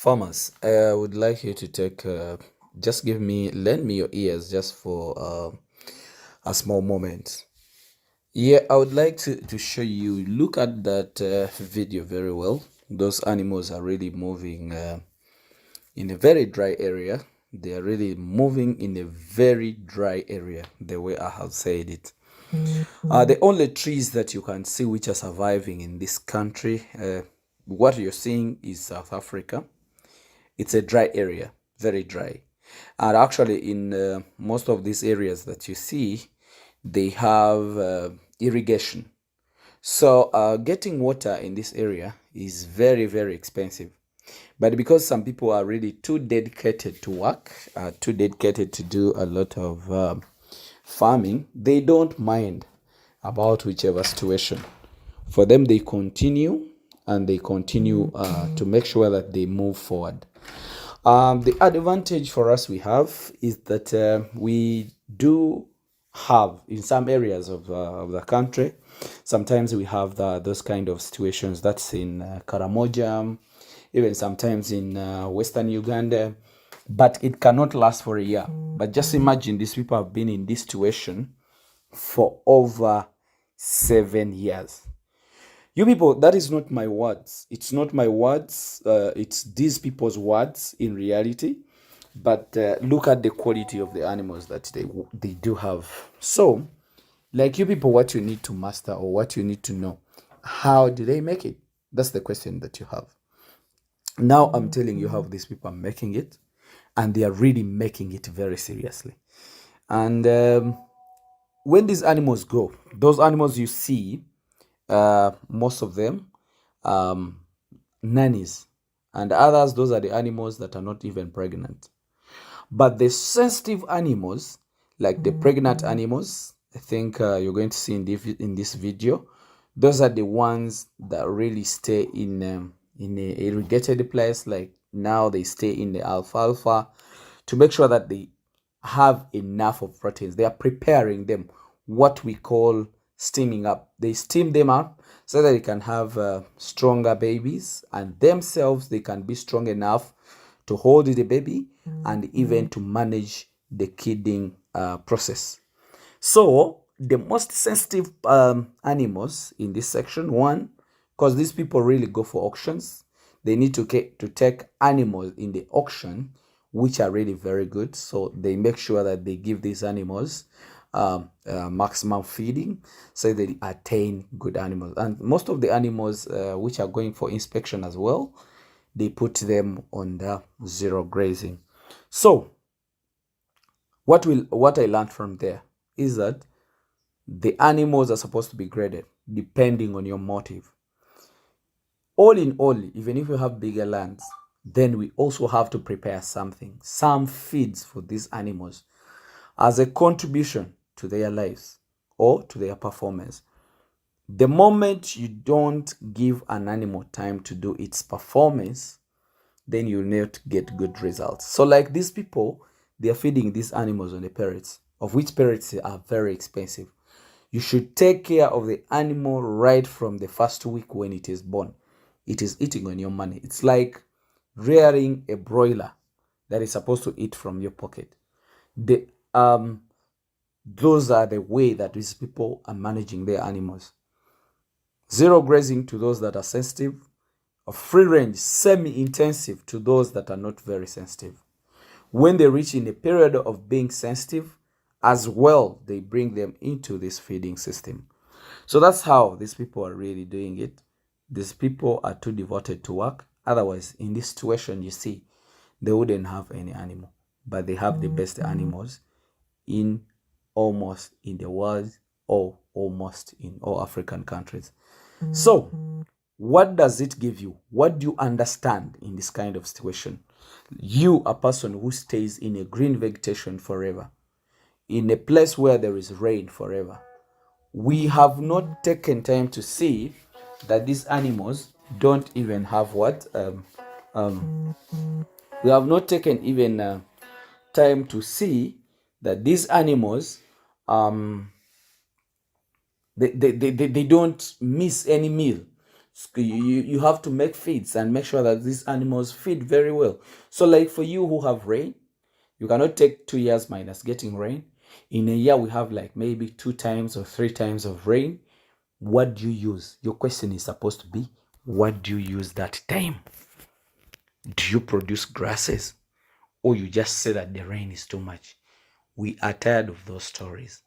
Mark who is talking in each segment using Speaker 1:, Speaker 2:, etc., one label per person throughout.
Speaker 1: Farmers, I would like you to lend me your ears just for a small moment. Yeah, I would like to show you, look at that video very well. Those animals are really moving in a very dry area. They are really moving in a very dry area, the way I have said it. The only trees that you can see which are surviving in this country, what you're seeing is South Africa. It's a dry area, very dry. And actually, in most of these areas that you see, they have irrigation. So getting water in this area is very, very expensive. But because some people are really too dedicated to work, too dedicated to do a lot of farming, they don't mind about whichever situation. For them, they continue and they continue to make sure that they move forward. The advantage for us we have is that we do have in some areas of the country, sometimes we have those kind of situations. That's in Karamoja, even sometimes in Western Uganda, but it cannot last for a year. But just imagine these people have been in this situation for over 7 years. You people, that is not my words. It's not my words. It's these people's words in reality. But look at the quality of the animals that they do have. So, like you people, what you need to master or what you need to know, how do they make it? That's the question that you have. Now I'm telling you how these people are making it, and they are really making it very seriously. And when these animals go, those animals you see, most of them nannies, and others, those are the animals that are not even pregnant. But the sensitive animals, like the pregnant animals, I think you're going to see in this video, those are the ones that really stay in a irrigated place. Like now they stay in the alfalfa to make sure that they have enough of proteins. They are preparing them, what we call steaming up. They steam them up so that they can have stronger babies, and themselves they can be strong enough to hold the baby and even to manage the kidding process. So the most sensitive animals in this section, one, because these people really go for auctions, they need to take animals in the auction which are really very good. So they make sure that they give these animals maximum feeding so they attain good animals. And most of the animals which are going for inspection as well, they put them on the zero grazing. So what I learned from there is that the animals are supposed to be graded depending on your motive. All in all, even if you have bigger lands, then we also have to prepare some feeds for these animals as a contribution to their lives or to their performance. The moment you don't give an animal time to do its performance, then you'll not get good results. So like these people, they are feeding these animals on the pellets, of which pellets are very expensive. You should take care of the animal right from the first week when it is born. It is eating on your money. It's like rearing a broiler that is supposed to eat from your pocket. Those are the way that these people are managing their animals. Zero grazing to those that are sensitive, or free range, semi-intensive to those that are not very sensitive. When they reach in a period of being sensitive, as well, they bring them into this feeding system. So that's how these people are really doing it. These people are too devoted to work. Otherwise, in this situation, you see, they wouldn't have any animal. But they have the best animals in almost in the world or almost in all African countries. So, what does it give you? What do you understand in this kind of situation? You, a person who stays in a green vegetation forever, in a place where there is rain forever, we have not taken time to see that these animals don't even have what? We have not taken even time to see that these animals, they don't miss any meal. You have to make feeds and make sure that these animals feed very well. So like for you who have rain, you cannot take 2 years minus getting rain. In a year, we have like maybe 2 times or 3 times of rain. What do you use? Your question is supposed to be, what do you use that time? Do you produce grasses? Or you just say that the rain is too much? We are tired of those stories.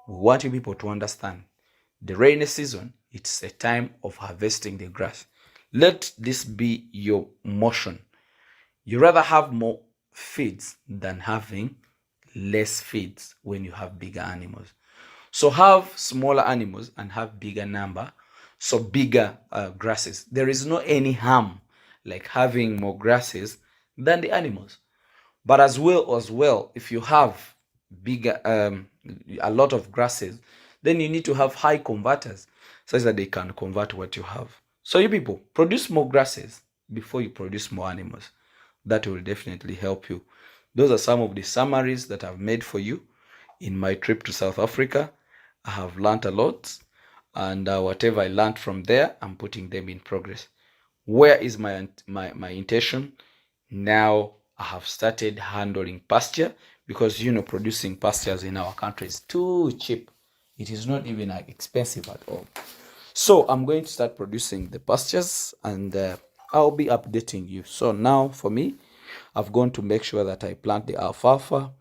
Speaker 1: We want you people to understand the rainy season, it's a time of harvesting the grass. Let this be your motion. You rather have more feeds than having less feeds when you have bigger animals. So have smaller animals and have bigger number, so bigger grasses. There is no any harm like having more grasses than the animals. But as well, if you have bigger a lot of grasses, then you need to have high converters such that they can convert what you have. So you people produce more grasses before you produce more animals. That will definitely help you. Those are some of the summaries that I've made for you in my trip to South Africa. I have learned a lot, and whatever I learned from there, I'm putting them in progress. Where is my intention? Now I have started handling pasture, because producing pastures in our country is too cheap. It is not even expensive at all. So I'm going to start producing the pastures, and I'll be updating you. So now for me, I've gone to make sure that I plant the alfalfa.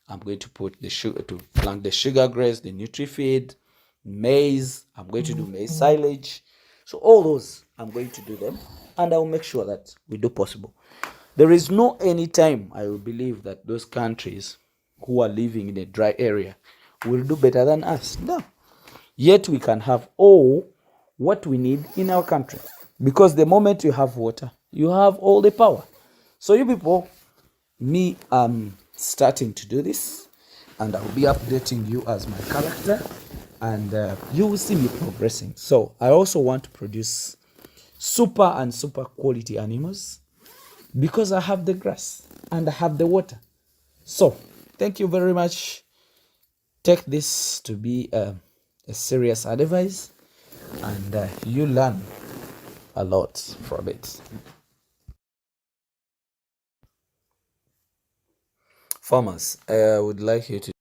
Speaker 1: I'm going to put the sugar, to plant the sugar grass, the NutriFeed, maize. I'm going to do maize silage. So all those, I'm going to do them, and I'll make sure that we do possible. There is no any time I will believe that those countries who are living in a dry area will do better than us. No. Yet we can have all what we need in our country. Because the moment you have water, you have all the power. So you people, me, I'm starting to do this, and I'll be updating you as my character, and you will see me progressing. So I also want to produce super and super quality animals, because I have the grass and I have the water. So thank you very much. Take this to be a serious advice, and you learn a lot from it. Farmers, I would like you to